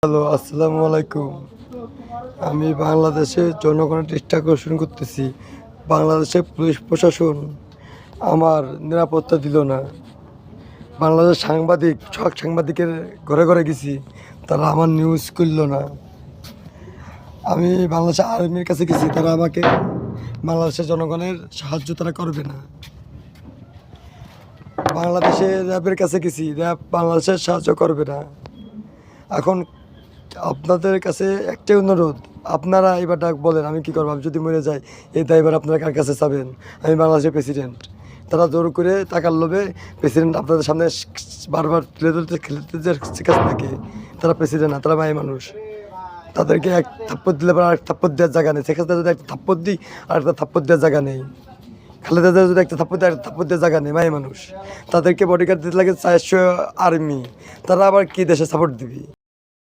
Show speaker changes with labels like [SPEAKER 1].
[SPEAKER 1] Hello, আসসালামু আলাইকুম। আমি বাংলাদেশের জনগণের দৃষ্টি আকর্ষণ করতেছি। বাংলাদেশের পুলিশ প্রশাসন আমার নিরাপত্তা দিল না। বাংলাদেশের সাংবাদিকের ঘরে ঘরে গেছি, তারা আমার নিউজ করল না। আমি বাংলাদেশের আর্মির কাছে গেছি, তারা আমাকে বাংলাদেশের জনগণের সাহায্য তারা করবে না। বাংলাদেশের র্যাবের কাছে গেছি, র্যাব বাংলাদেশের সাহায্য করবে না। এখন আপনাদের কাছে একটাই অনুরোধ, আপনারা এবার ডাক বলেন আমি কি করবো। আমি যদি মরে যাই, এই দায়ভার আপনারা কার কাছে চাবেন? আমি বাংলাদেশের প্রেসিডেন্ট। তারা জোর করে টাকার লোভে প্রেসিডেন্ট আপনাদের সামনে বারবার তুলে ধরতে খেলতে যে কাছে থাকে। তারা প্রেসিডেন্ট না, তারা মায়ের মানুষ। তাদেরকে এক থাপ্পড় দিলে পর আরেক থাপ্পড় দেওয়ার জায়গা নেই। সেখানে যদি একটা থাপ্পড় দিই, আর একটা থাপ্পড় দেওয়ার জায়গা নেই। খালেদা জিয়া যদি একটা থাপ্পড় দেয়, একটা থাপ্পড় দেওয়ার জায়গা নেই। মায়ের মানুষ, তাদেরকে বডিগার্ড দিতে লাগে 400 আর্মি। তারা আবার কি দেশে সাপোর্ট দিবি?